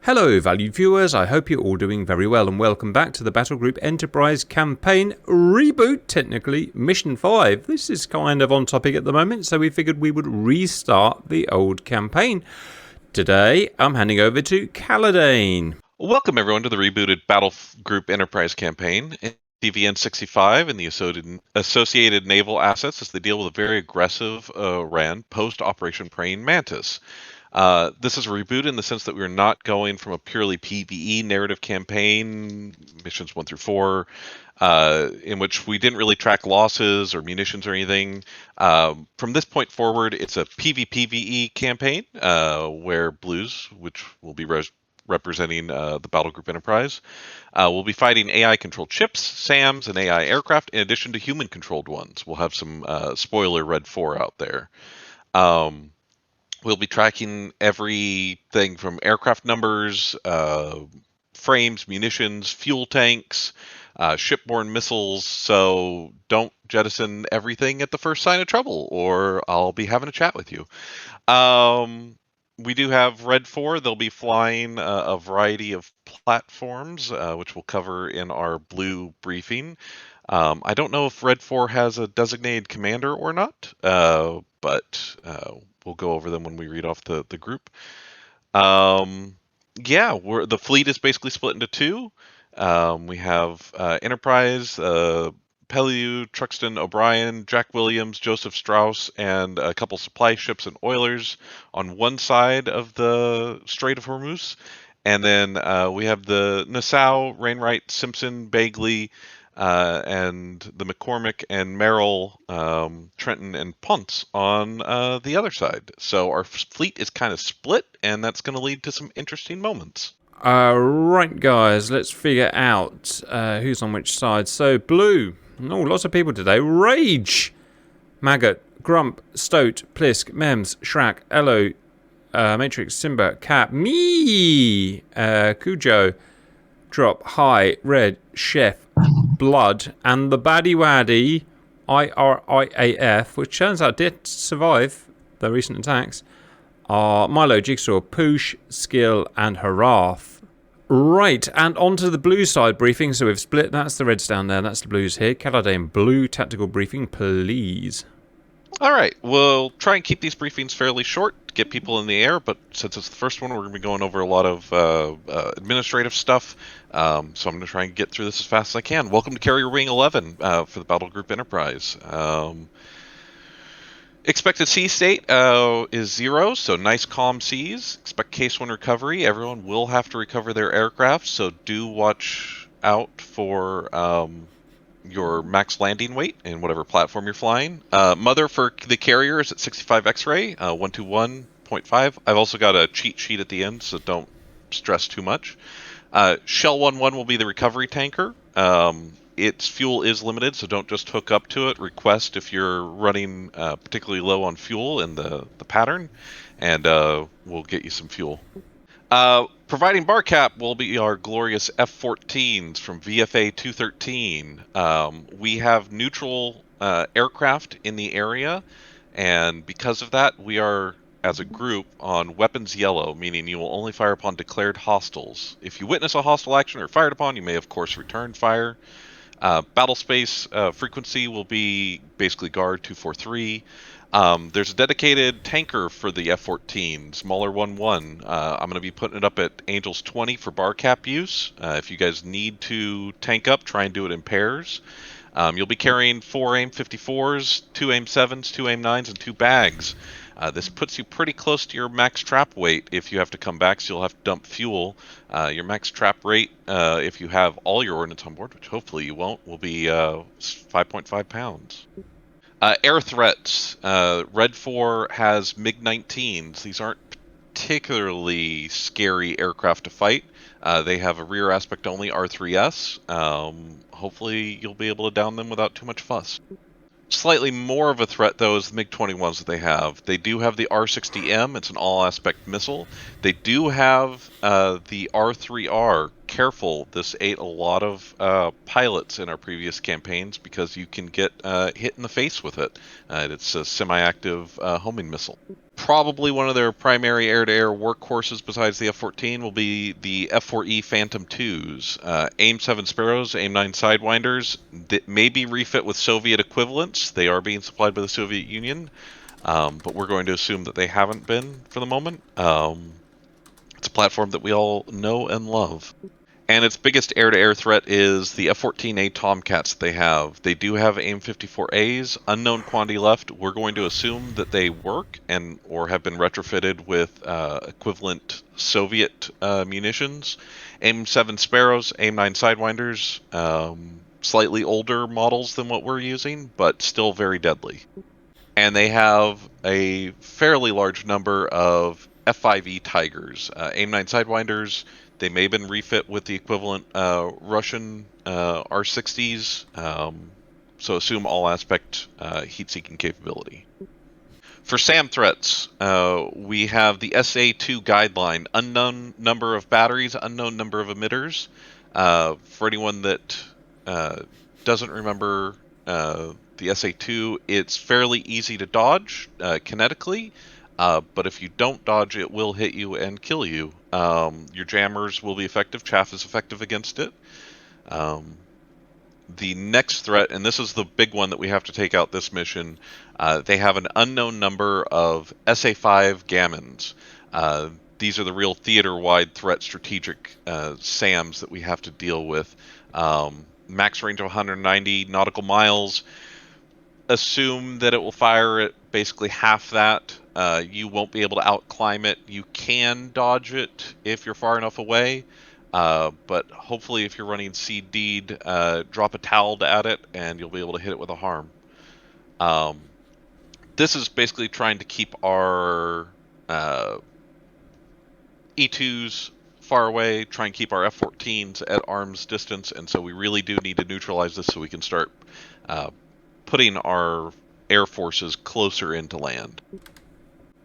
Hello valued viewers, I hope you're all doing very well and welcome back to the Battle Group Enterprise Campaign Reboot, technically Mission 5. This is kind of on topic at the moment, so we figured we would restart the old campaign. Today, I'm handing over to Kaladane. Welcome everyone to the rebooted Battle Group Enterprise Campaign. DVN 65 and the associated naval assets as they deal with a very aggressive Rand post-Operation Praying Mantis. This is a reboot in the sense that we're not going from a purely PvE narrative campaign, missions 1 through 4, in which we didn't really track losses or munitions or anything. From this point forward, it's a PvPvE campaign where Blues, which will be representing the Battle Group Enterprise, we'll be fighting AI-controlled ships, SAMs, and AI aircraft, in addition to human-controlled ones. We'll have some spoiler Red 4 out there. We'll be tracking everything from aircraft numbers, frames, munitions, fuel tanks, shipborne missiles, so don't jettison everything at the first sign of trouble, or I'll be having a chat with you. We do have Red 4. They'll be flying a variety of platforms, which we'll cover in our Blue briefing. I don't know if Red 4 has a designated commander or not, but we'll go over them when we read off the group. Yeah, the fleet is basically split into two. We have Enterprise, Pellew, Truxton, O'Brien, Jack Williams, Joseph Strauss, and a couple supply ships and oilers on one side of the Strait of Hormuz. And then we have the Nassau, Rainwright, Simpson, Bagley, and the McCormick and Merrill, Trenton, and Ponce on the other side. So our fleet is kind of split, and that's going to lead to some interesting moments. Right, guys, let's figure out who's on which side. So, Blue. Oh, lots of people today. Rage! Maggot, Grump, Stoat, Plisk, Mems, Shrak, Elo, Matrix, Simba, Cap, me, Cujo, Drop, High, Red, Chef, Blood, and the baddie waddy, IRIAF, which turns out did survive the recent attacks, are Milo, Jigsaw, Poosh, Skill, and Harath. Right, and onto the blue side briefing. So we've split. That's the reds down there. That's the blues here. Kaladane, blue tactical briefing, please. All right, we'll try and keep these briefings fairly short to get people in the air, but since it's the first one, we're going to be going over a lot of administrative stuff, so I'm going to try and get through this as fast as I can. Welcome to Carrier Wing 11 for the Battle Group Enterprise. Expected sea state is 0, so nice calm seas. Expect case 1 recovery. Everyone will have to recover their aircraft, so do watch out for your max landing weight in whatever platform you're flying. Mother for the carrier is at 65 X-ray, 121.5. I've also got a cheat sheet at the end, so don't stress too much. Shell 11 will be the recovery tanker. Its fuel is limited, so don't just hook up to it. Request if you're running particularly low on fuel in the pattern, and we'll get you some fuel. Providing bar cap will be our glorious F-14s from VFA 213. We have neutral aircraft in the area, and because of that, we are, as a group, on weapons yellow, meaning you will only fire upon declared hostiles. If you witness a hostile action or fired upon, you may, of course, return fire. Battle space frequency will be basically guard 243. There's a dedicated tanker for the F-14, smaller 1-1. I'm going to be putting it up at Angels 20 for bar cap use. If you guys need to tank up, try and do it in pairs. You'll be carrying 4 AIM-54s, 2 AIM-7s, 2 AIM-9s, and 2 bags. This puts you pretty close to your max trap weight if you have to come back, so you'll have to dump fuel. Your max trap rate, if you have all your ordnance on board, which hopefully you won't, will be 5.5 pounds. Air threats. Red 4 has MiG-19s. These aren't particularly scary aircraft to fight. They have a rear aspect only R3S. Hopefully you'll be able to down them without too much fuss. Slightly more of a threat, though, is the MiG-21s that they have. They do have the R-60M. It's an all-aspect missile. They do have the R-3R careful. This ate a lot of pilots in our previous campaigns because you can get hit in the face with it. It's a semi-active homing missile. Probably one of their primary air-to-air workhorses besides the F-14 will be the F-4E Phantom IIs. AIM-7 Sparrows, AIM-9 Sidewinders that may be refit with Soviet equivalents. They are being supplied by the Soviet Union, but we're going to assume that they haven't been for the moment. It's a platform that we all know and love. And its biggest air-to-air threat is the F-14A Tomcats they have. They do have AIM-54As, unknown quantity left. We're going to assume that they work and or have been retrofitted with equivalent Soviet munitions. AIM-7 Sparrows, AIM-9 Sidewinders, slightly older models than what we're using, but still very deadly. And they have a fairly large number of F5E Tigers, AIM-9 Sidewinders. They may have been refit with the equivalent Russian R60s, so assume all aspect heat-seeking capability. For SAM threats, we have the SA2 guideline, unknown number of batteries, unknown number of emitters. For anyone that doesn't remember the SA2, it's fairly easy to dodge kinetically, but if you don't dodge, it will hit you and kill you. Your jammers will be effective. Chaff is effective against it. The next threat, and this is the big one that we have to take out this mission, they have an unknown number of SA5 Gammons. These are the real theater-wide threat strategic SAMs that we have to deal with. Max range of 190 nautical miles. Assume that it will fire at basically half that. You won't be able to outclimb it. You can dodge it if you're far enough away, but hopefully if you're running CD'd, drop a towel at it and you'll be able to hit it with a harm. This is basically trying to keep our E2s far away, try and keep our F-14s at arm's distance, and so we really do need to neutralize this so we can start putting our air forces closer into land.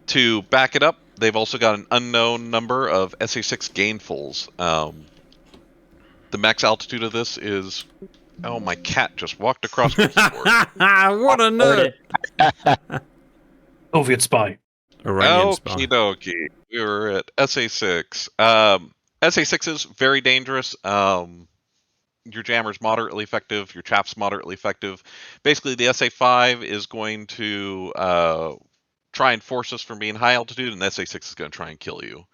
To back it up, they've also got an unknown number of SA-6 gainfuls. The max altitude of this is... Oh, my cat just walked across my keyboard. What a nerd! Soviet spy. Iranian spy. Okie dokie. We were at SA-6. SA-6 is very dangerous. Your jammer's moderately effective, your chaff's moderately effective. Basically, the SA-5 is going to try and force us from being high altitude, and the SA-6 is going to try and kill you.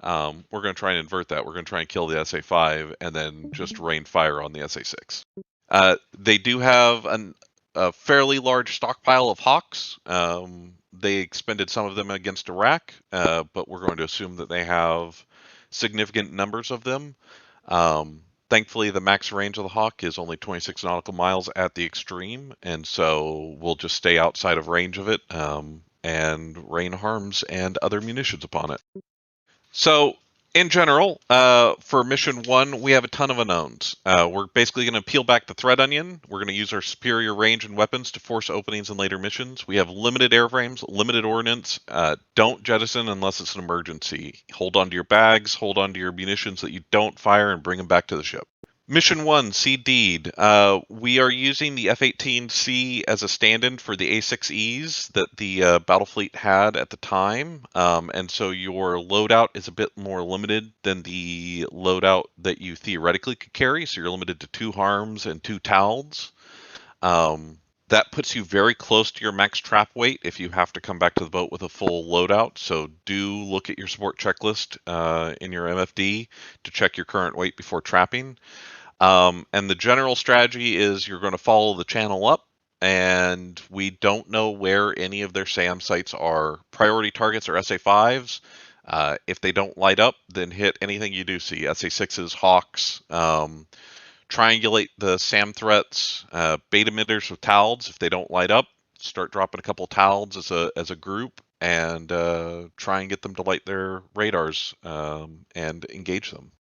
We're going to try and invert that. We're going to try and kill the SA-5 and then just rain fire on the SA-6. They do have a fairly large stockpile of Hawks. They expended some of them against Iraq, but we're going to assume that they have significant numbers of them. Thankfully, the max range of the Hawk is only 26 nautical miles at the extreme, and so we'll just stay outside of range of it and rain harms and other munitions upon it. So, in general, for Mission 1, we have a ton of unknowns. We're basically going to peel back the threat onion. We're going to use our superior range and weapons to force openings in later missions. We have limited airframes, limited ordnance. Don't jettison unless it's an emergency. Hold on to your bags, hold on to your munitions that you don't fire, and bring them back to the ship. Mission 1, CD'd. We are using the F-18C as a stand-in for the A-6Es that the battle fleet had at the time, and so your loadout is a bit more limited than the loadout that you theoretically could carry, so you're limited to 2 harms and 2 TALDs. That puts you very close to your max trap weight if you have to come back to the boat with a full loadout, so do look at your support checklist in your MFD to check your current weight before trapping. And the general strategy is you're going to follow the channel up, and we don't know where any of their SAM sites are. Priority targets are SA-5s. If they don't light up, then hit anything you do see. SA-6s, Hawks. Triangulate the SAM threats. Bait emitters with TALDs. If they don't light up, start dropping a couple TALDs as a group, and try and get them to light their radars and engage them.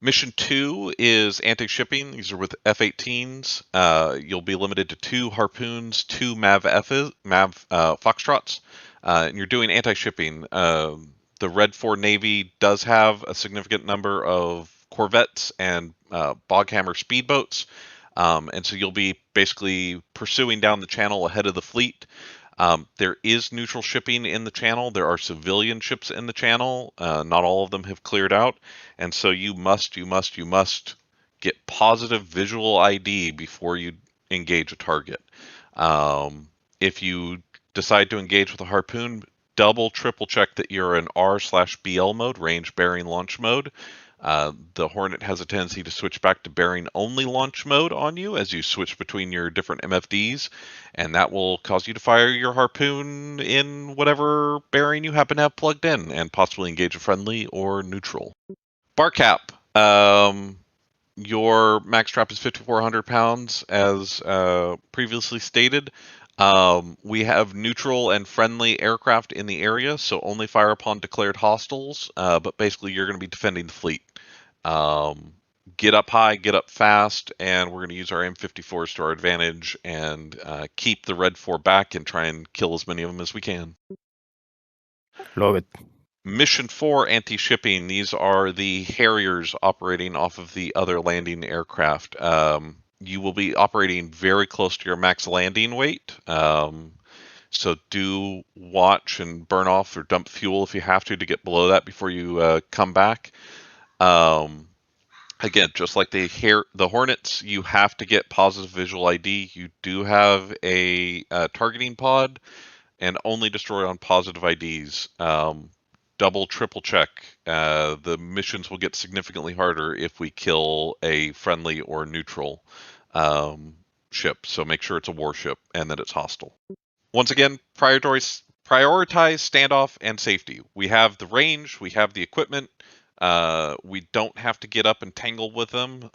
Mission 2 is anti-shipping. These are with F-18s. You'll be limited to 2 Harpoons, 2 MAV Foxtrots, and you're doing anti-shipping. The Red 4 Navy does have a significant number of corvettes and boghammer speedboats. And so you'll be basically pursuing down the channel ahead of the fleet. There is neutral shipping in the channel. There are civilian ships in the channel. Not all of them have cleared out. And so you must get positive visual ID before you engage a target. If you decide to engage with a harpoon, triple check that you're in R/BL mode, range bearing launch mode. The Hornet has a tendency to switch back to bearing only launch mode on you as you switch between your different MFDs, and that will cause you to fire your harpoon in whatever bearing you happen to have plugged in and possibly engage a friendly or neutral. Bar cap. Your max trap is 5,400 pounds as previously stated. We have neutral and friendly aircraft in the area, so only fire upon declared hostiles, but basically you're going to be defending the fleet. Get up high, get up fast, and we're going to use our M54s to our advantage and keep the Red 4 back and try and kill as many of them as we can. Love it. Mission 4, anti-shipping. These are the Harriers operating off of the other landing aircraft. You will be operating very close to your max landing weight. So do watch and burn off or dump fuel if you have to get below that before you come back. Again, just like the Hornets, you have to get positive visual ID. You do have a targeting pod and only destroy on positive IDs. Triple check. The missions will get significantly harder if we kill a friendly or neutral ship. So make sure it's a warship and that it's hostile. Once again, prioritize standoff and safety. We have the range, we have the equipment. We don't have to get up and tangle with them.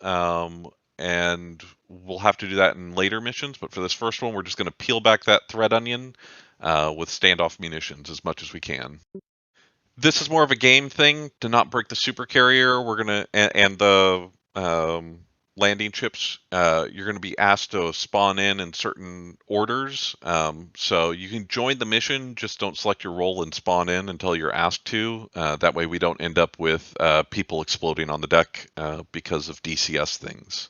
And we'll have to do that in later missions. But for this first one, we're just going to peel back that thread onion with standoff munitions as much as we can. This is more of a game thing to not break the super carrier. We're gonna and the landing ships. You're gonna be asked to spawn in certain orders. So you can join the mission, just don't select your role and spawn in until you're asked to. That way we don't end up with people exploding on the deck because of DCS things.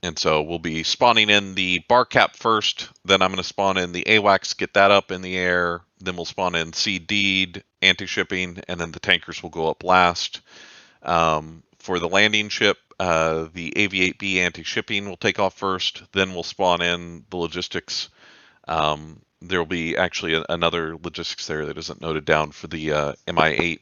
And so we'll be spawning in the bar cap first, then I'm going to spawn in the AWACS, get that up in the air, then we'll spawn in CD'd, anti-shipping, and then the tankers will go up last. For the landing ship, the AV-8B anti-shipping will take off first, then we'll spawn in the logistics. There will be actually another logistics there that isn't noted down for the MI-8.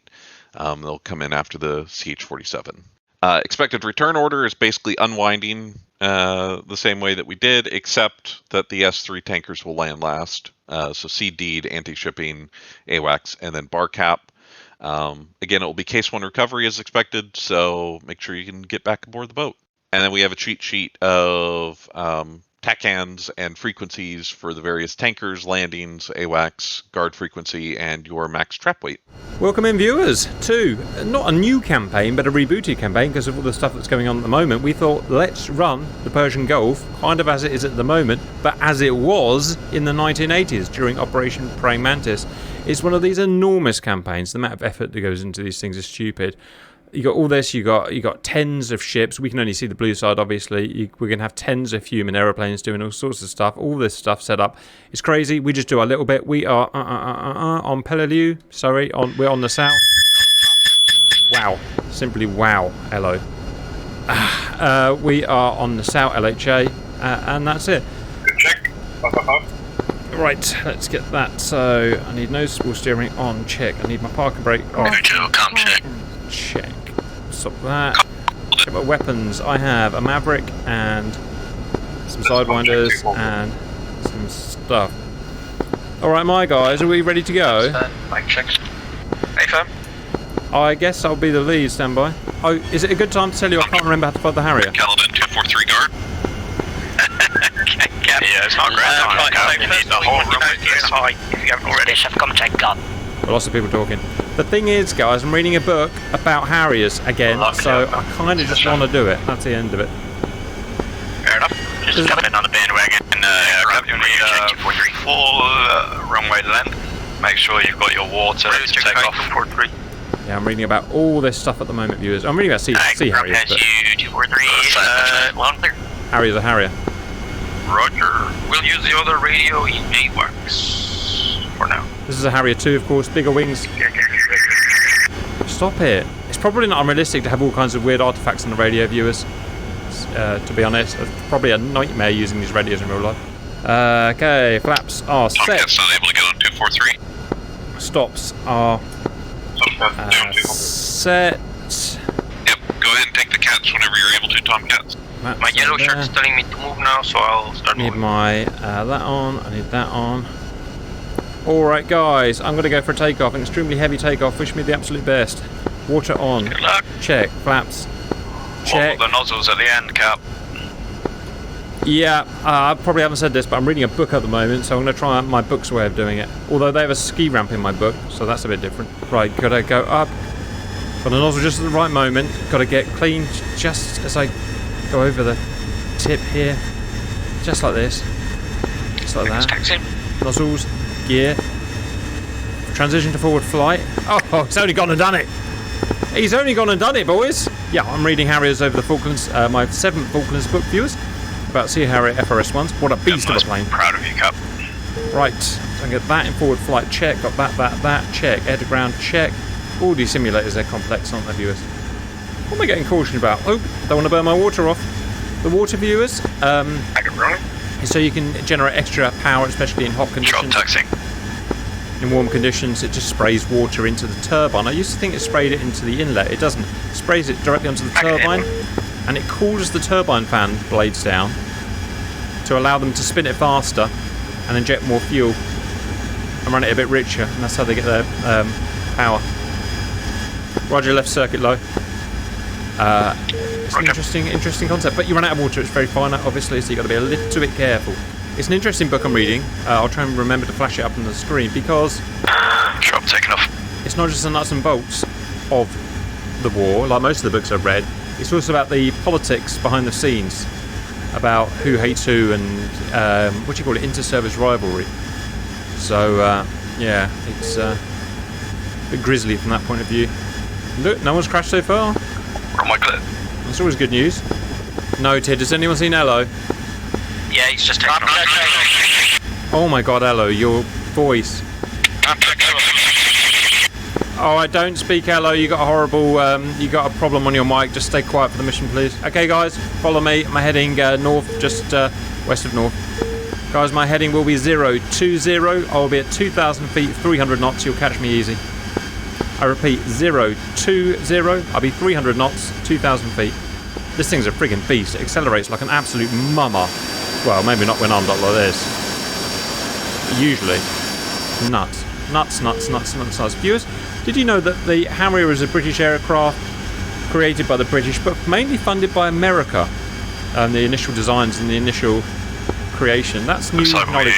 They'll come in after the CH-47. Expected return order is basically unwinding the same way that we did, except that the S3 tankers will land last. So CD'd, anti-shipping, AWACS, and then bar cap. Again, it will be case 1 recovery as expected, so make sure you can get back aboard the boat. And then we have a cheat sheet of TACANs and frequencies for the various tankers, landings, AWACS, guard frequency, and your max trap weight. Welcome in, viewers, to not a new campaign, but a rebooted campaign because of all the stuff that's going on at the moment. We thought, let's run the Persian Gulf, kind of as it is at the moment, but as it was in the 1980s during Operation Praying Mantis. It's one of these enormous campaigns. The amount of effort that goes into these things is stupid. You got all this, you got tens of ships. We can only see the blue side, obviously. We're going to have tens of human aeroplanes doing all sorts of stuff. All this stuff set up. It's crazy. We just do our little bit. We are on Peleliu. Sorry, we're on the south. Wow. Simply wow. Hello. We are on the south LHA, and that's it. Check. Right, let's get that. So I need noticeable steering on. Check. I need my parking brake off. Come check. Check. Stop that. Check my weapons. I have a Maverick and some Sidewinders and some stuff. Alright, my guys, are we ready to go? Mic checks. Hey, fam. I guess I'll be the lead. Stand by. Oh, is it a good time to tell you I can't remember how to find the Harrier? Caledon 243 guard. Yeah, it's not great. You need the whole room if you haven't already. Come check gun. Lots of people talking. The thing is, guys, I'm reading a book about Harriers again, so I kind of just want to do it. That's the end of it. Fair enough. Just jump in on the bandwagon and grab your full runway length. Make sure you've got your water to take off. Yeah, I'm reading about all this stuff at the moment, viewers. I'm reading about Sea Harriers, but you 243, loud and clear. Harrier's a Harrier. Roger. We'll use the other radio in AWACS for now. This is a Harrier 2, of course, bigger wings. Stop it. It's probably not unrealistic to have all kinds of weird artifacts on the radio, viewers. To be honest, it's probably a nightmare using these radios in real life. Okay, flaps are set. Tomcat's not able to get on 243. Stops are set. Yep, go ahead and take the cats whenever you're able to, Tomcats. My yellow shirt's telling me to move now, so I'll start I need moving. my that on. I need that on. Alright guys, I'm going to go for a takeoff, an extremely heavy takeoff. Wish me the absolute best. Water on. Good luck. Check. Flaps. Check. The nozzles at the end, Cap. Yeah, I probably haven't said this, but I'm reading a book at the moment, so I'm going to try out my book's way of doing it. Although they have a ski ramp in my book, so that's a bit different. Right, gotta go up. Got the nozzle just at the right moment. Gotta get clean just as I go over the tip here. Just like this. Just like that. Taxi. Nozzles. Gear. Transition to forward flight. Oh, he's only gone and done it. He's only gone and done it, boys. Yeah, I'm reading Harriers over the Falklands, my 7th Falklands book, viewers. About Sea Harrier FRS-1s. What a beast of a plane. Proud of you, Cap. Right, so I get that in forward flight, check. Got that, check. Air to ground, check. All these simulators, they're complex, aren't they, viewers? What am I getting cautioned about? Oh, don't want to burn my water off. The water, viewers, I can run it. is so you can generate extra power, especially in hot Short conditions. taxing. In warm conditions, it just sprays water into the turbine. I used to think it sprayed it into the inlet. It doesn't. It sprays it directly onto the turbine, and it cools the turbine fan blades down to allow them to spin it faster and inject more fuel and run it a bit richer, and that's how they get their power. Roger, left circuit low. It's an interesting concept, but you run out of water. It's very finite, obviously, so you've got to be a little bit careful. It's an interesting book I'm reading. I'll try and remember to flash it up on the screen because Sure, I'm taking off. it's not just the nuts and bolts of the war, like most of the books I've read. It's also about the politics behind the scenes, about who hates who and what do you call it, inter-service rivalry. So yeah, it's a bit grisly from that point of view. Look, no one's crashed so far. Am I clear? That's always good news. Noted. Has anyone seen Ello? Yeah, he's just taking off. Oh my god, Ello, your voice. Alright, don't speak, Ello. You got a horrible, you got a problem on your mic. Just stay quiet for the mission, please. Okay, guys, follow me. I'm heading north, just west of north. Guys, my heading will be 020. I'll be at 2,000 feet, 300 knots. You'll catch me easy. I repeat, 020. I'll be 300 knots, 2,000 feet. This thing's a friggin' beast. It accelerates like an absolute mama. Well, maybe not when armed up like this. Usually. Nuts. Nuts. Viewers, did you know that the Harrier is a British aircraft created by the British, but mainly funded by America? The initial designs and the initial creation. That's new knowledge.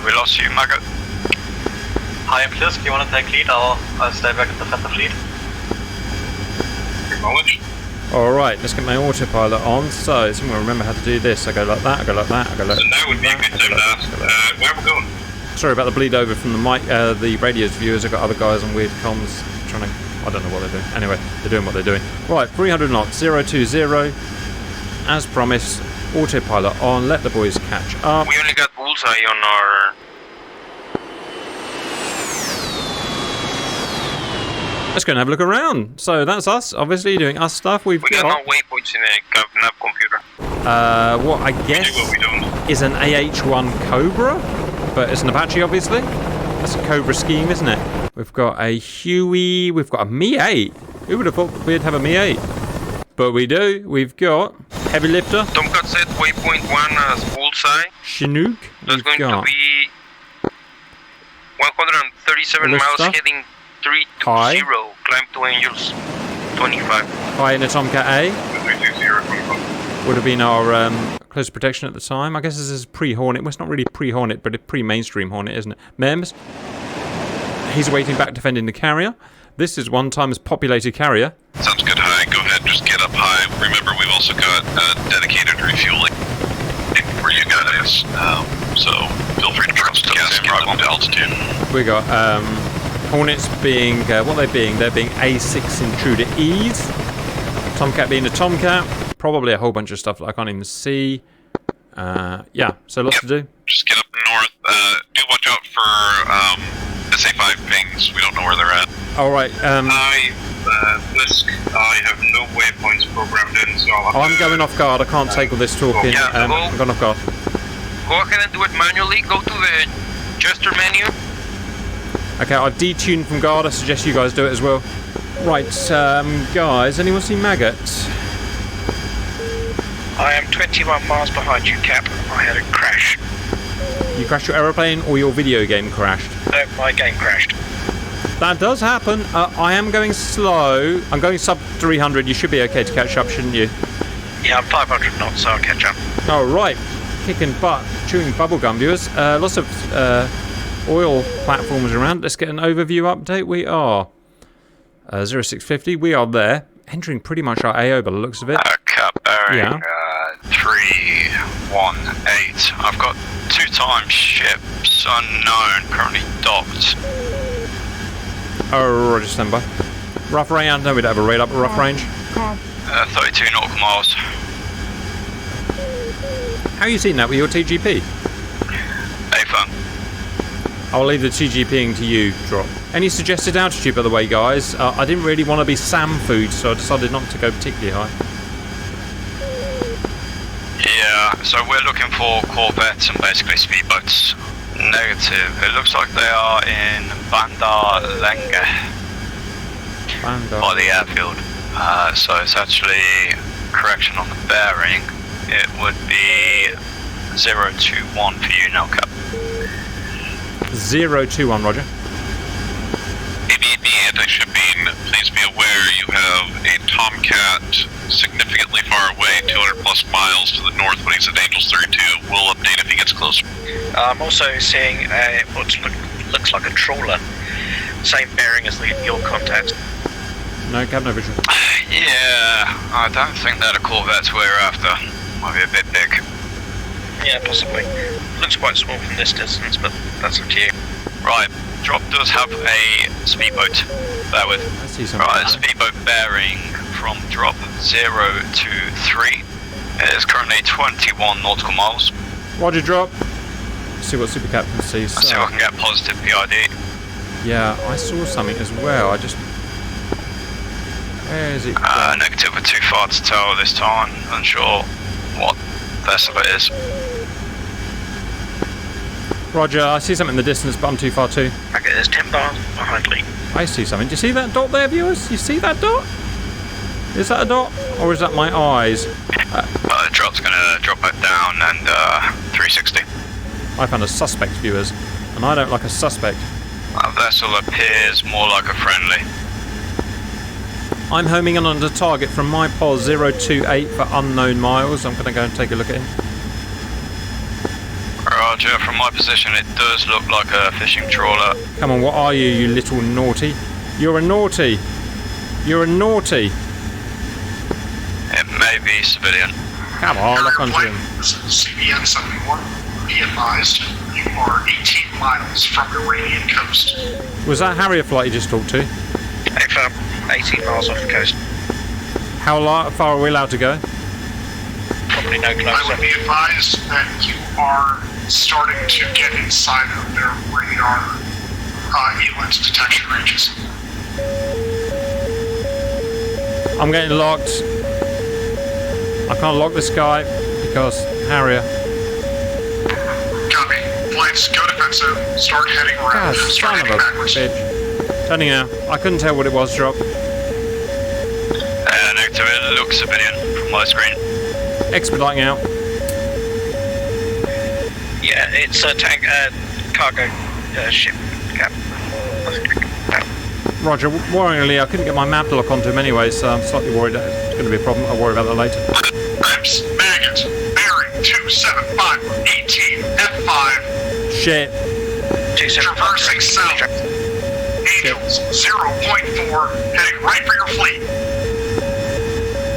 We lost you, Maggot. Hi, I'm Plisk. You want to take lead? I'll stay back at the center fleet. Acknowledge. Alright, let's get my autopilot on. So, I'm going to remember how to do this. I go like that, I go like that, I go like that. So now would be a good time to ask, where are we going? Sorry about the bleed over from the mic, the radio's viewers. I've got other guys on weird comms trying to, I don't know what they're doing. Anyway, they're doing what they're doing. Right, 300 knots, 020. As promised, autopilot on, let the boys catch up. We only got bullseye on our... Let's go and have a look around. So that's us, obviously, doing us stuff. We got no waypoints in the nav computer. What I guess is an AH-1 Cobra, but it's an Apache, obviously. That's a Cobra scheme, isn't it? We've got a Huey, we've got a Mi-8. Who would have thought we'd have a Mi-8? But we do. We've got heavy lifter. Tomcat set waypoint 1 as bullseye. Chinook. That's going to be 137 miles stuff. heading 320. High. Climb to Angels 25. High in a Tomcat A. 320. Would have been our close protection at the time. I guess this is pre-Hornet. Well, it's not really pre-Hornet, but a pre-mainstream Hornet, isn't it? Mems. He's waiting back defending the carrier. This is one times populated carrier. Sounds good. High. Go ahead. Just get up high. Remember, we've also got dedicated refueling for you guys. So feel free to trust gas and get up to altitude. We got Hornets being, what are they being? They're being A6 Intruder E's. Tomcat being a Tomcat. Probably a whole bunch of stuff that I can't even see. Yeah, so lots to do. Just get up north. Do watch out for SA5 pings. We don't know where they're at. Alright, Blisk, I have no waypoints programmed in, so I'll have I'm going off guard. I can't take all this talking. Yeah, I'm going off guard. Go ahead and do it manually. Go to the gesture menu. Okay, I've detuned from guard. I suggest you guys do it as well. Right, guys, anyone see Maggot? I am 21 miles behind you, Cap. I had a crash. You crashed your aeroplane or your video game crashed? No, my game crashed. That does happen. I am going slow. I'm going sub 300. You should be okay to catch up, shouldn't you? Yeah, I'm 500 knots, so I'll catch up. Oh, right. Kicking butt, chewing bubblegum, viewers. Lots of oil platforms around. Let's get an overview update. We are 0650. We are there. Entering pretty much our AO by the looks of it. Cap bearing Yeah. 318. I've got 2 times ships unknown currently docked. Oh, roger, stand by. Rough range. No, we don't have a radar, but rough range. 32 nautical miles. How are you seeing that with your TGP? A-firm. I'll leave the TGPing to you, Drop. Any suggested altitude, by the way, guys? I didn't really want to be SAM food, so I decided not to go particularly high. Yeah, so we're looking for corvettes and basically speedboats. Negative. It looks like they are in Bandar Lenge by the airfield. So it's actually correction on the bearing. It would be 021 for you now, Cap. 021, roger. ABB shipping, please be aware you have a Tomcat significantly far away, 200 plus miles to the north when he's at Angels 32. We'll update if he gets closer. I'm also seeing what looks like a trawler. Same bearing as your contact. No, cab, no vision. Yeah, I don't think that a corvette's we're after. Might be a bit big. Yeah, possibly. Looks quite small from this distance, but that's up to you. Right, Drop does have a speedboat. Bear with. I see something. Right, speedboat bearing from Drop 023. It is currently 21 nautical miles. Roger, Drop. See what Super Captain sees. Let's see if I can get positive PID. Yeah, I saw something as well. I just... Where is it? Negative, we're too far to tell this time. Unsure what vessel it is. Roger, I see something in the distance, but I'm too far too. Okay, there's 10 miles behind Lee. I see something. Do you see that dot there, viewers? You see that dot? Is that a dot? Or is that my eyes? The Drop's gonna drop back down and 360. I found a suspect, viewers. And I don't like a suspect. That vessel appears more like a friendly. I'm homing in on the target from my pos 028 for unknown miles. I'm going to go and take a look at him. Roger, from my position it does look like a fishing trawler. Come on, what are you, you little naughty? You're a naughty. You're a naughty. It may be civilian. Come on, lock onto him. This is CBN 71. Be advised, you are 18 miles from the Iranian coast. Was that Harrier flight you just talked to? A-firm, 18 miles off the coast. How far are we allowed to go? Probably no I would closer. be advised that you are starting to get inside of their radar ELINT detection ranges. I'm getting locked. I can't lock this guy because Harrier. Copy. Flights, go defensive. Start heading around. God, Start son of heading a backwards. bitch. Turning out. I couldn't tell what it was, Drop. Negative, it looks civilian from my screen. Expediting out. Yeah, it's a tank, cargo ship. Cap. Roger, worryingly, I couldn't get my map to lock onto him anyway, so I'm slightly worried that it's going to be a problem. I'll worry about that later. Grips, Maggot, bearing 275, 18, F5, Shit. traversing south. Angels, 0.4, heading right for your fleet.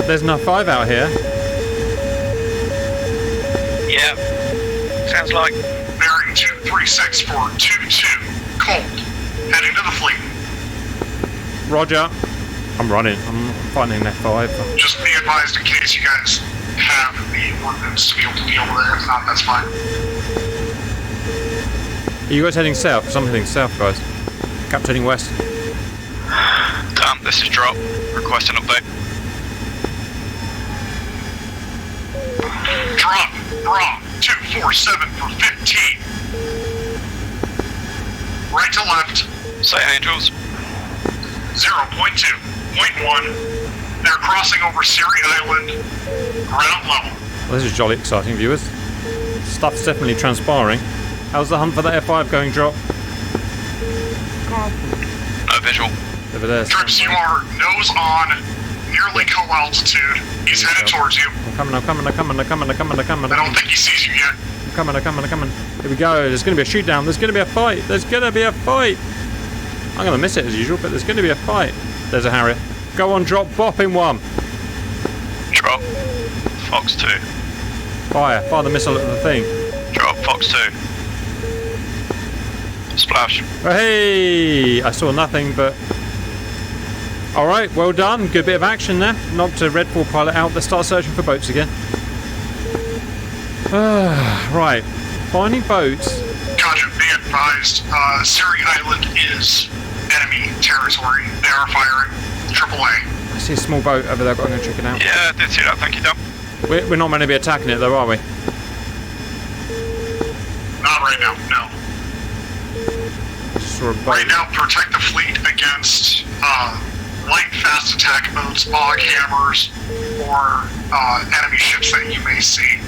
There's no 5 out here. Yeah, sounds like. Bearing 236 for 22, cold. Heading to the fleet. Roger. I'm running. I'm fighting an F5. Just be advised in case you guys have the ordnance to be able to deal with it. If not, that's fine. Are you guys heading south? 'Cause I'm heading south, guys. Cap's heading west. Damn, this is Drop. Request an update. Drop, Bra, 247 for 15. Right to left, Say Angels. 0.2. 0.1. They're crossing over Siri Island, ground level. Well, this is jolly exciting, viewers. Stuff's definitely transpiring. How's the hunt for the F5 going, Drop? No visual. Over there. Trips, you are nose on, nearly co-altitude. He's headed towards you. I'm coming. I don't think he sees you yet. I'm coming. Here we go. There's going to be a shootdown. There's going to be a fight. I'm going to miss it as usual, but there's going to be a fight. There's a Harrier. Go on, Drop. Bop him one. Drop. Fox 2. Fire the missile at the thing. Drop. Fox 2. Splash. Oh, hey! I saw nothing, but... Alright, well done. Good bit of action there. Knocked a Red 4 pilot out. Let's start searching for boats again. Right. Finding boats. Gotcha, be advised, Siri Island is enemy territory. They are firing. AAA. I see a small boat over there. I'm going to check it out. Yeah, did see that. Thank you, Dom. We're not meant to be attacking it, though, are we? Not right now, no. Saw a boat. Right now, protect the fleet against light fast attack boats, bog hammers, or enemy ships that you may see.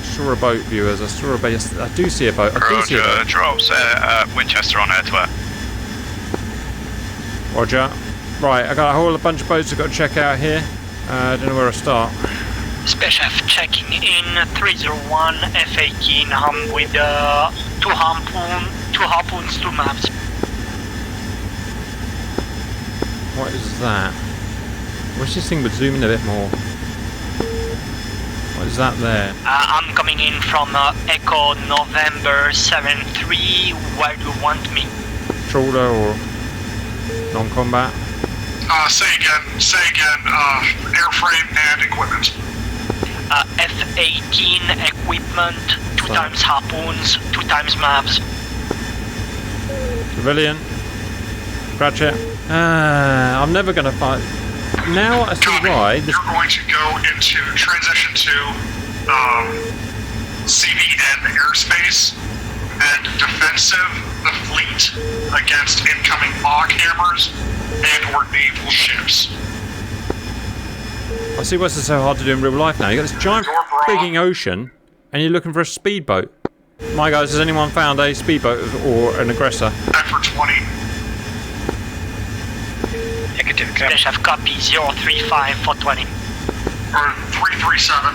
Saw a boat, viewers. I saw a boat. Yes, I do see a boat. Roger. Drops Winchester on air to air. Roger. Right, I got a whole bunch of boats I've got to check out here. I don't know where to start. Special checking in 301 F18 with two harpoons, 2 maps. What is that? Wish this thing would zoom in a bit more. What is that there? I'm coming in from Echo November 73. Where do you want me? Trawler or non-combat? Say again, airframe and equipment. F18 equipment, 2 times harpoons, 2 times maps. Civilian. Cratchit. I'm never going to fight. Now I see Copy. why. This... You're going to go into transition to CVN airspace and defensive the fleet against incoming bog hammers and or naval ships. I see what's so hard to do in real life now. You got this giant frigging ocean and you're looking for a speedboat. My guys, has anyone found a speedboat or an aggressor? Effort 20. Negative. Special copy 035 for 20. Or 337.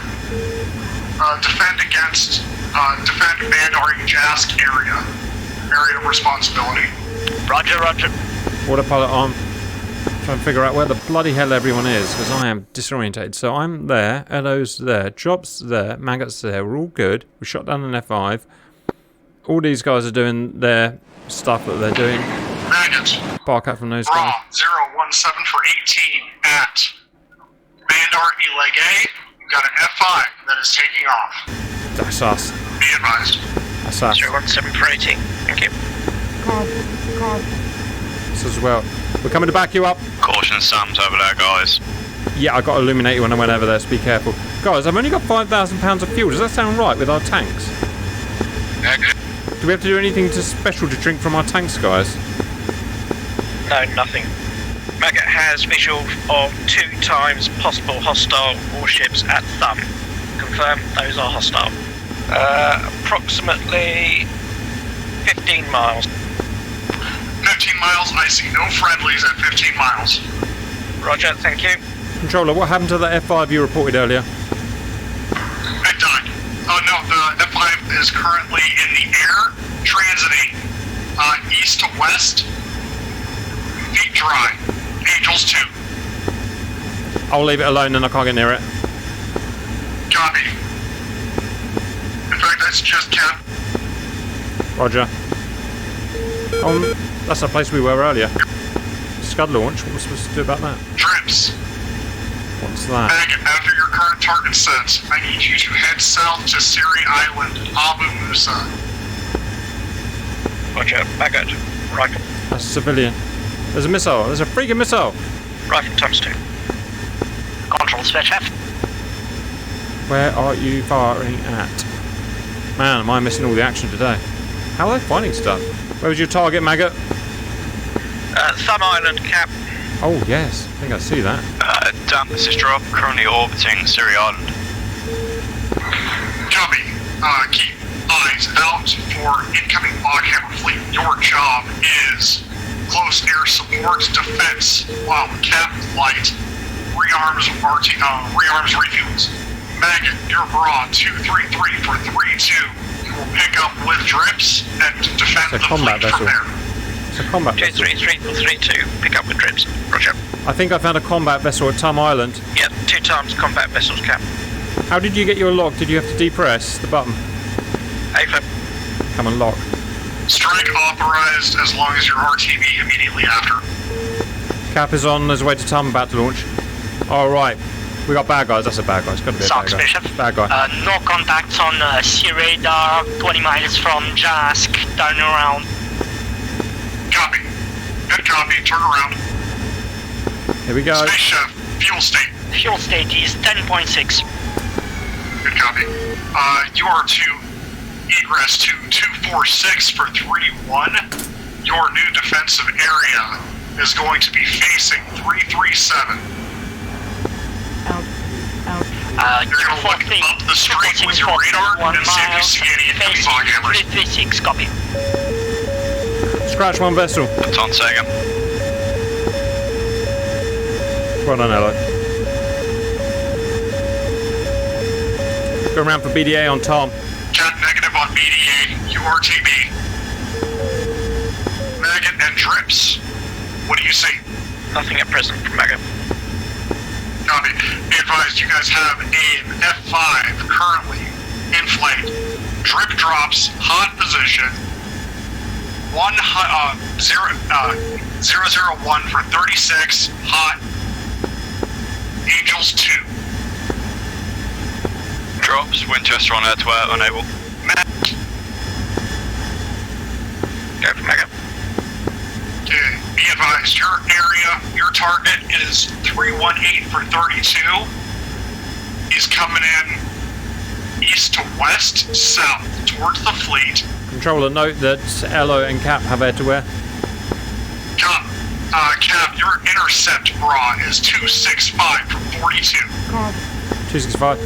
Defend Bandari Jask area of responsibility. Roger. Autopilot on. Trying to figure out where the bloody hell everyone is because I am disorientated. So I'm there, Elo's there, Chop's there, Maggot's there. We're all good. We shot down an F5. All these guys are doing their stuff that they're doing. Maggot. Bark out from those Raw guys. 017 for 18 at Bandar Eleg A. You've got an F5 that is taking off. That's us. Be advised. That's us. 017 for 18. Thank you. Us as well. We're coming to back you up. Caution Sam's over there, guys. Yeah, I got illuminated when I went over there, so be careful. Guys, I've only got 5,000 pounds of fuel. Does that sound right with our tanks? Yeah, good. Do we have to do anything special to drink from our tanks, guys? No, nothing. Maggot has visual of 2 times possible hostile warships at Thumb. Confirm those are hostile. Approximately 15 miles. 15 miles, I see no friendlies at 15 miles. Roger, thank you. Controller, what happened to the F5 you reported earlier? It died. Oh no, the F5 is currently in the air, transiting east to west. Feet dry. Angels 2. I'll leave it alone and I can't get near it. Copy. In fact, that's just Cap. Roger. That's the place we were earlier. Scud launch. What was I supposed to do about that? Drips. What's that? Maggot, after your current target set, I need you to head south to Siri Island, Abu Musa. Roger, Maggot. Rifle. That's a civilian. There's a missile. There's a freaking missile. Rifle times 2. Control switch, Chef. Where are you firing at? Man, am I missing all the action today? How are they finding stuff? Where was your target, Maggot? Thumb Island, Cap. Oh, yes. I think I see that. Dan, this is Drop, currently orbiting Siri Island. Copy. Keep eyes out for incoming Boghammer fleet. Your job is close air support defense while Cap Light rearms refuels. Maggot, you're broad 233 for 3-2. You will pick up with drips and defend the fleet from there. It's a combat vessel. 233 for 3-2. Pick up with drips. Roger. I think I found a combat vessel at Tum Island. Yep, 2 times combat vessels, Cap. How did you get your lock? Did you have to depress the button? A-flip. Come and lock. Strike authorized as long as your RTB immediately after. Cap is on his way to Tum, about to launch. Alright. We got bad guys. That's a bad guy. It's got to be a bad Sox guy. Bishop. Bad guy. No contacts on sea radar, 20 miles from Jask, turn around. Copy. Good copy. Turn around. Here we go. Space Chef, fuel state. Fuel state is 10.6. Good copy. You are to egress to 246 for 3-1. Your new defensive area is going to be facing 337. You're going to look up the street with your radar and see if you see any incoming Boghammers. 336, copy. Scratch one vessel. It's on second. Well done, Elo. Go around for BDA on Tom. Cat negative on BDA. URTB. Maggot and Drips. What do you see? Nothing at present from Maggot. Copy. Be advised, you guys have an F5 currently in flight. Drip drops, hot position. 001 for 36, hot. Angels 2. Drops, Winchester on air-to-air, unable. Go for Maggot. Okay. Be advised, your area, your target is 318 for 32. He's coming in east to west, south, towards the fleet. Controller, note that Elo and Cap have air-to-air. Cap, your intercept bra is 265 from 42. 265.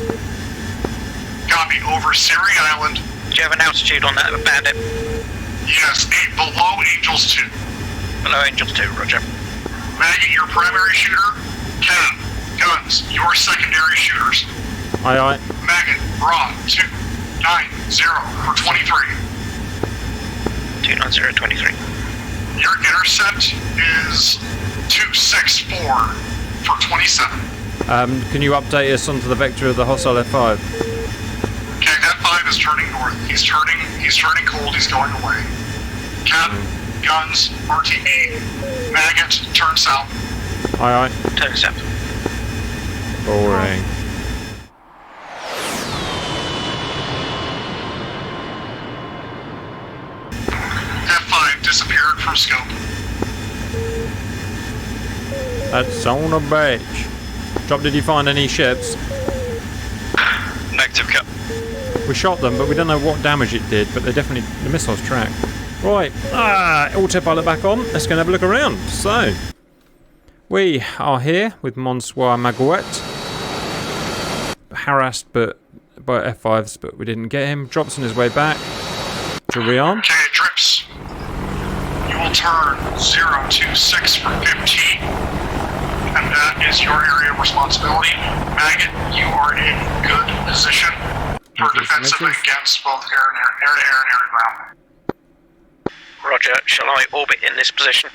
Copy, over Siri Island. Do you have an altitude on that bandit? Yes, below Angels 2. Below Angels 2, roger. Maggie, your primary shooter. Cap, guns, your secondary shooters. Aye, aye. Maggot, bra, 290 for 23. 29023. Your intercept is 264 for 27. Can you update us onto the vector of the hostile F5? Okay, F5 is turning north. He's turning cold, he's going away. Cap, guns, RTB, Maggot, turn south. Aye, aye. Turn south. Boring. F5 disappeared from scope. That's on a beach. Drop, did you find any ships? Negative, Cap. We shot them, but we don't know what damage it did, but they definitely, the missiles tracked. Right, autopilot back on. Let's go and have a look around. So, we are here with Monsieur Magouet. Harassed by F5s, but we didn't get him. Drops on his way back to rearm. Okay, Drips. You will turn 026 for 15. And that is your area of responsibility. Maggot, you are in good position for defensive against both air-to-air and air-to-ground. Roger, shall I orbit in this position?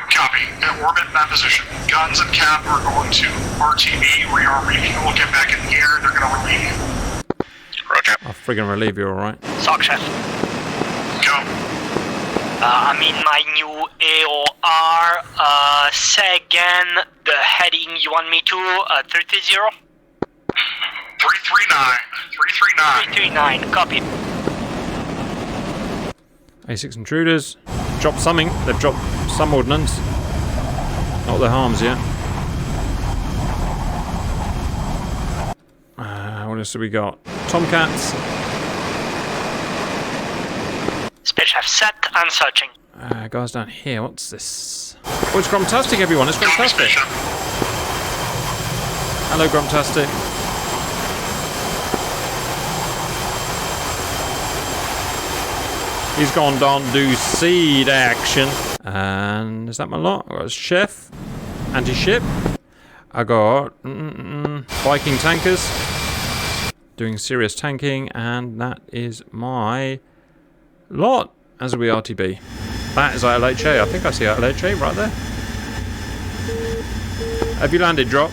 Copy. Orbit in that position. Guns and Cap are going to RTB, rearm, refuel, get back in the air, they're going to relieve you. Roger. I'll friggin' relieve you, alright. Sock Chef. Go. I'm in my new AOR. Say again the heading you want me to, 330? 339. 339, copy. A6 intruders. Dropped something. They've dropped some ordnance. Not their harms yet. What else have we got? Tomcats. Speech have set and searching. Guys down here. What's this? Oh, it's Grumtastic, everyone. It's Copy, Grumtastic. Bishop. Hello, Grumtastic. He's gone down to seed action. And is that my lot? I got a chef, anti-ship. I got Viking tankers doing serious tanking, and that is my lot as we RTB. That is ILHA. I think I see ILHA right there. Have you landed, Drop?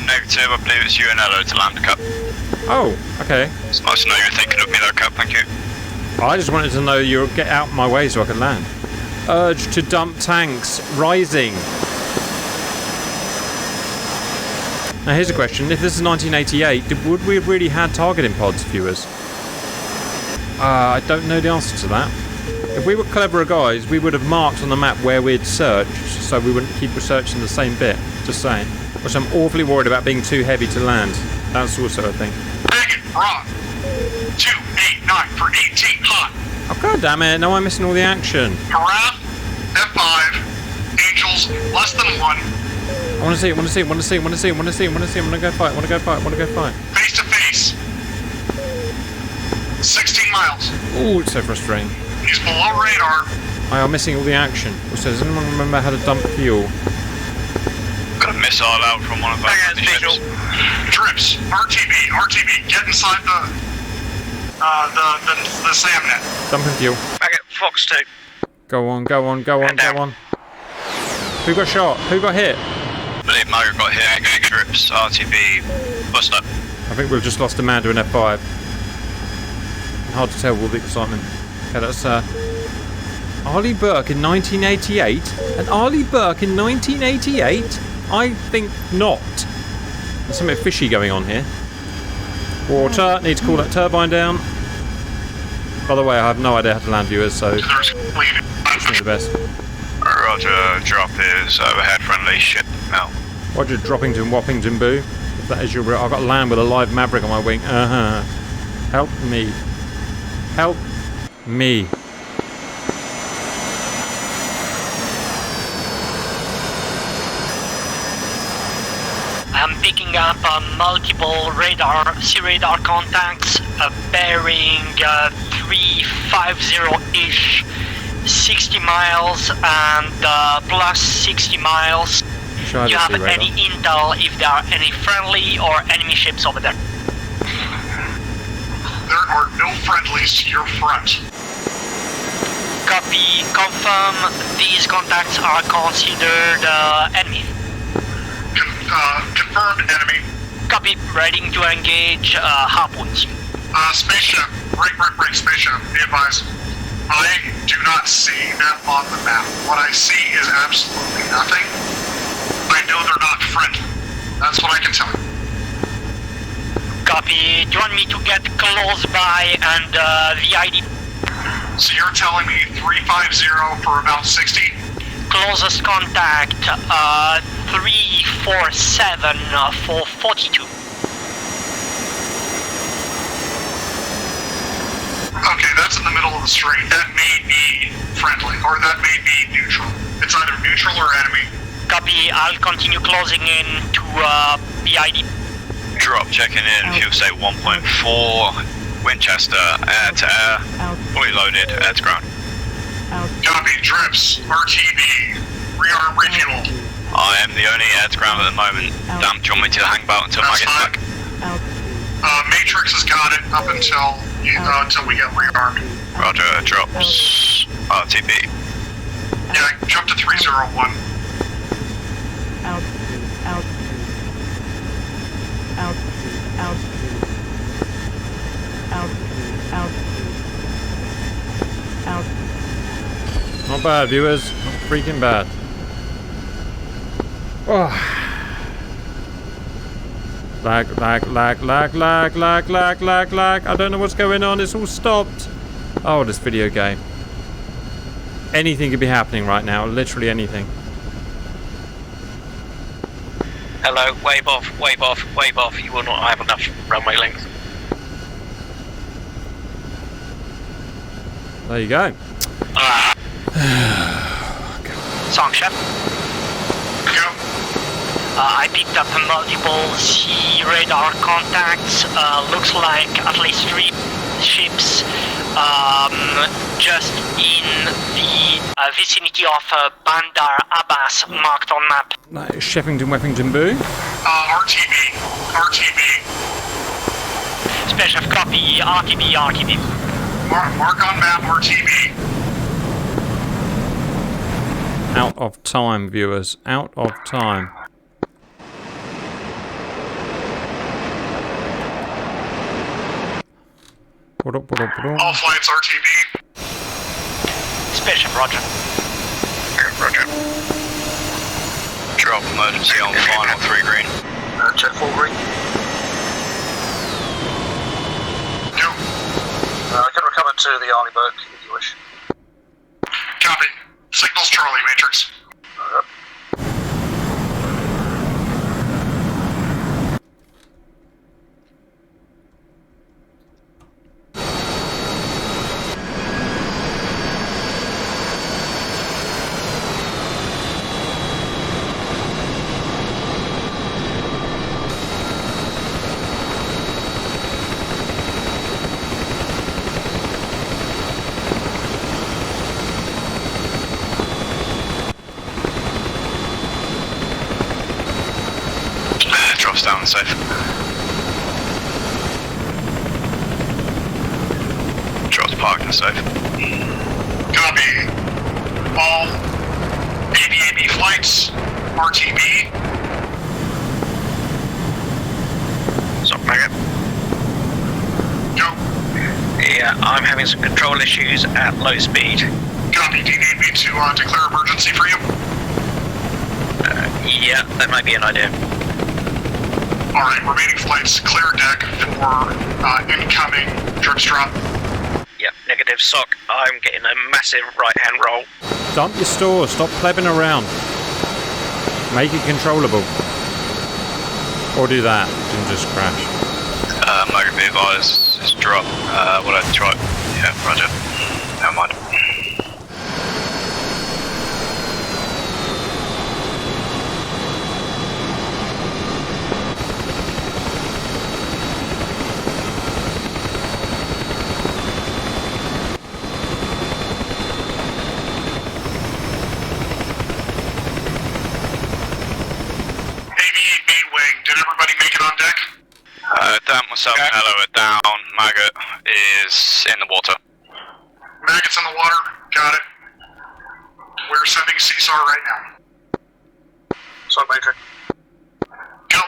Negative, I believe it's you and Elo to land the cup. Oh, okay. It's nice to know you're thinking of me though, Cup, thank you. I just wanted to know you'll get out my way so I can land. Urge to dump tanks rising. Now here's a question. If this is 1988, would we have really had targeting pods, viewers? I don't know the answer to that. If we were cleverer guys, we would have marked on the map where we'd searched, so we wouldn't keep researching the same bit. Just saying. Which I'm awfully worried about being too heavy to land. That's also a thing. Megan, Rock. 289 for 18 hot. Oh god damn it, now I'm missing all the action. Harath, F5, Angels, less than 1. I want to see it, want to see it, want to see it, want to see it, want to see it, want to see it, want to go fight, want to go fight, want to go fight. Face to face. 16 miles. Ooh, it's so frustrating. He's below radar. I am missing all the action. Also, does anyone remember how to dump fuel? Got a missile out from one of our ships. Drips, RTB, get inside the SAM net. Dumping fuel. Maggot, Fox 2. Go on, go on, go on, go on. Who got shot? Who got hit? I believe Maggot got hit, trips, RTB, bust up. I think we've just lost a man to an F5. Hard to tell with all the excitement. Okay, that's Arleigh Burke in 1988. And Arleigh Burke in 1988? I think not. There's something fishy going on here. Water. Need to cool that turbine down. By the way, I have no idea how to land, viewers, so it's not the best. Roger, drop is overhead friendly ship now. Roger, Droppington, Wappington, Boo. If that is your... I've got to land with a live Maverick on my wing. Help me. Help me. I'm picking up multiple sea radar contacts, bearing 350-ish, 60 miles and plus 60 miles. Do you have any intel if there are any friendly or enemy ships over there? There are no friendlies to your front. Copy. Confirm these contacts are considered enemy. Confirmed enemy. Copy. Ready to engage harpoons. Spaceship. Break, spaceship. Be advised. I do not see them on the map. What I see is absolutely nothing. I know they're not friendly. That's what I can tell you. Copy. Do you want me to get close by and VID? So you're telling me 350 for about 60? Closest contact 347 for 42. Okay, that's in the middle of the strait. That may be friendly, or that may be neutral. It's either neutral or enemy. Copy. I'll continue closing in to VID. Drop checking in, fuel say 1.4, Winchester, air to air, fully loaded, air to ground. Copy, drips, RTB, rearm, refuel. I am the only air to ground at the moment. Damn, do you want me to hang about until I get back? Matrix has got it up until we get rearmed. Roger, drops, RTB. Yeah, jump to 301. Not bad, viewers. Not freaking bad. Oh. Lag. I don't know what's going on. It's all stopped. Oh, this video game. Anything could be happening right now. Literally anything. Hello, wave off. You will not have enough runway length. There you go. Song Chef. Go. I picked up multiple sea radar contacts. Looks like at least 3 ships just in the vicinity of Bandar Abbas marked on map. Sheffington, Weffington, Boo. RTB. Special copy, RTB. Mark on map, RTB. Out of time, viewers. Out of time. What up? All flights, RTB. Special, roger. Roger. Drop emergency on final 3 green. Check 4 green. Go. Can recover to the Arleigh if you wish. Copy. Signals Charlie, Matrix. Drops down and safe. Drops parked and safe. Copy. All ABAB flights, RTB. Stop, Maggot. Go. Yeah, I'm having some control issues at low speed. Copy. Do you need me to declare emergency for you? Yeah, that might be an idea. Alright, remaining flights, clear deck for incoming drip strap. Yep, negative sock. I'm getting a massive right-hand roll. Dump your store. Stop plebbing around. Make it controllable. Or do that and just crash. Maggot be advised, it's drop. What I try? Yeah, roger. Never mind. Myself and Hello are down. Maggot is in the water. Maggot's in the water. Got it. We're sending CSAR right now. Sorry, Matrix. Go.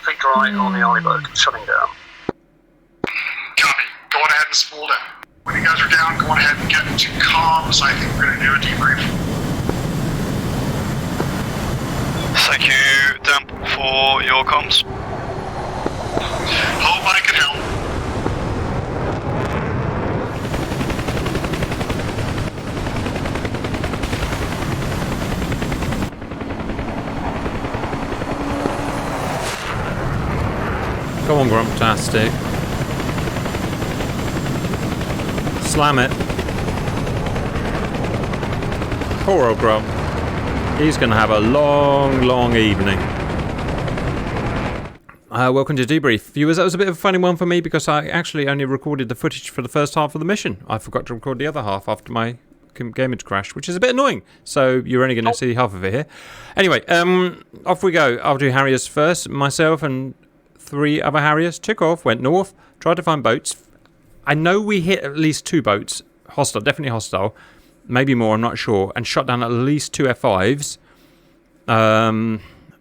Feet right on the Arleigh shutting down. Copy. Go on ahead and spool down. When you guys are down, go on ahead and get into comms. I think we're going to do a debrief. Thank you, Damp, for your comms. Hope I can help. Come on, Grumptastic. Slam it. Poor old Grump. He's going to have a long evening. Welcome to Debrief. Viewers, that was a bit of a funny one for me because I actually only recorded the footage for the first half of the mission. I forgot to record the other half after my gamage crash, which is a bit annoying. So you're only going to see half of it here. Anyway, off we go. I'll do Harriers first. Myself and 3 other Harriers took off, went north, tried to find boats. I know we hit at least 2 boats. Hostile, definitely hostile. Maybe more, I'm not sure. And shot down at least 2 F5s.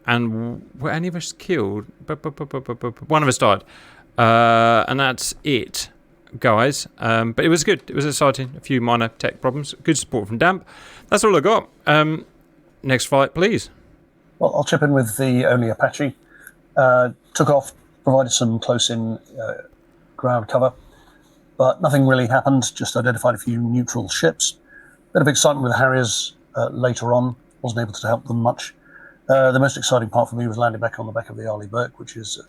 And were any of us killed? One of us died. And that's it. guys. But it was good. It was exciting. A few minor tech problems. Good support from Damp. That's all I got. Next flight, please. Well, I'll chip in with the only Apache. Took off, provided some close-in ground cover, but nothing really happened. Just identified a few neutral ships. Bit of excitement with the Harriers later on. Wasn't able to help them much. The most exciting part for me was landing back on the back of the Arleigh Burke, which is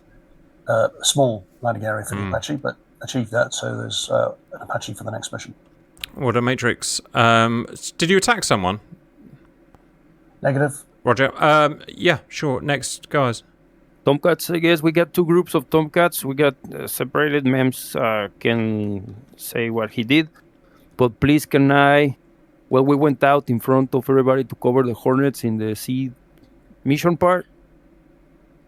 a small landing area for the Apache, but achieved that, so there's an Apache for the next mission. What a Matrix. Did you attack someone? Negative. Roger. Yeah, sure. Next, guys. Tomcats, I guess we got 2 groups of Tomcats. We got separated. Mems can say what he did. But please, can I... Well, we went out in front of everybody to cover the Hornets in the sea mission part.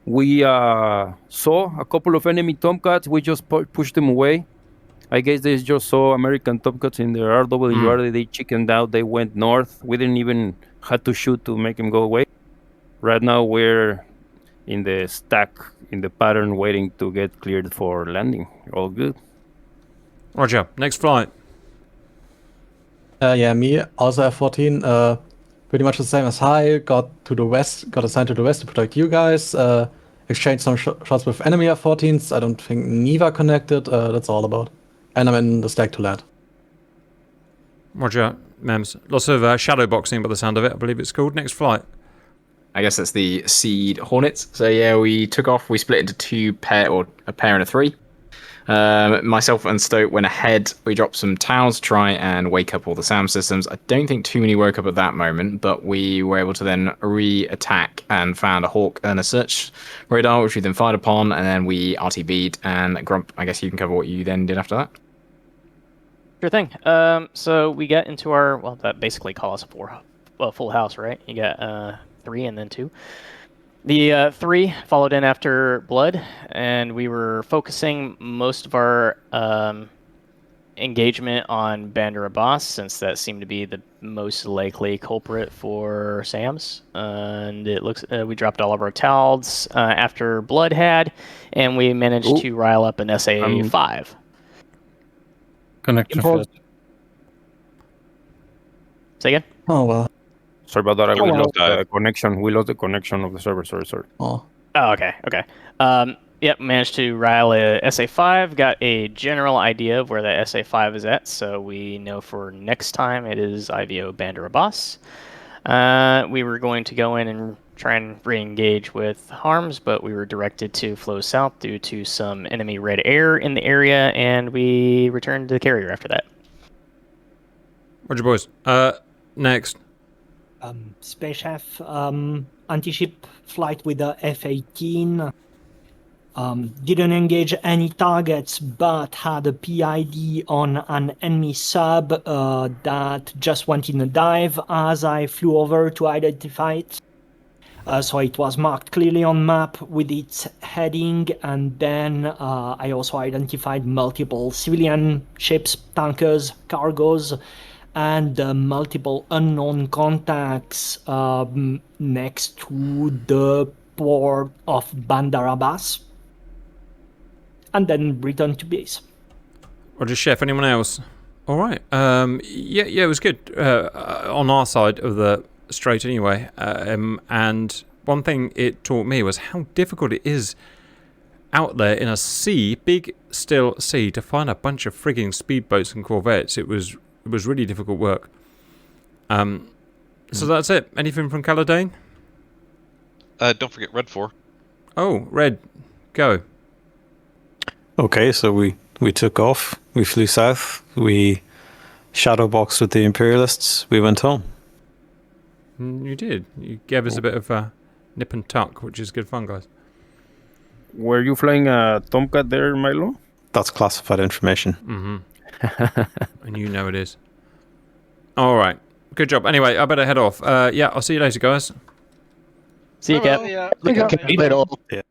We saw a couple of enemy Tomcats. We just pushed them away. I guess they just saw American Tomcats in the RWR. They chickened out. They went north. We didn't even have to shoot to make them go away. Right now, we're in the stack, in the pattern, waiting to get cleared for landing. All good. Roger. Next flight. Yeah, me, also F-14. Pretty much the same as High. Got assigned to the west to protect you guys. Exchanged some shots with enemy F-14s. I don't think Neva connected. That's all about. And I'm in the stack to land. Roger, Mems. Lots of shadow boxing by the sound of it, I believe it's called. Next flight. I guess that's the Seed Hornets. So yeah, we took off. We split into a pair and a 3. Myself and Stoat went ahead. We dropped some towels to try and wake up all the sound systems. I don't think too many woke up at that moment, but we were able to then re-attack and found a Hawk and a search radar, which we then fired upon, and then we RTB'd. And Grump, I guess you can cover what you then did after that. Sure thing. So we got into our, well, that basically calls a full house, right? You got 3 and then 2. The 3 followed in after Blood, and we were focusing most of our engagement on Bandar Abbas, since that seemed to be the most likely culprit for SAMs. And it looks we dropped all of our towels after Blood had, and we managed to rile up an SA-5. Connection. Say again? Oh, well. Sorry about that. We lost the connection. We lost the connection of the server. Sorry. Oh, okay. Yep, managed to rile a SA-5. Got a general idea of where the SA-5 is at, so we know for next time it is IVO Bandar Abbas. We were going to go in and try and re-engage with Harms, but we were directed to flow south due to some enemy red air in the area, and we returned to the carrier after that. Roger, boys. Next. Space Chef, anti-ship flight with the F-18. Didn't engage any targets, but had a PID on an enemy sub that just went in a dive as I flew over to identify it. So it was marked clearly on map with its heading, and then I also identified multiple civilian ships, tankers, cargos, and multiple unknown contacts next to the port of Bandar Abbas, and then return to base. Roger, Chef. Anyone else? All right. Yeah, it was good on our side of the Strait anyway. And one thing it taught me was how difficult it is out there in a sea, big still sea, to find a bunch of frigging speedboats and corvettes. It was really difficult work. So that's it. Anything from Caladane? Don't forget Red 4. Oh, Red, go. Okay, so we took off. We flew south. We shadowboxed with the Imperialists. We went home. You did. You gave us a bit of nip and tuck, which is good fun, guys. Were you flying a Tomcat there, Milo? That's classified information. Mm-hmm. And you know it is. All right. Good job. Anyway, I better head off. Yeah, I'll see you later, guys. See you, Cap. Yeah.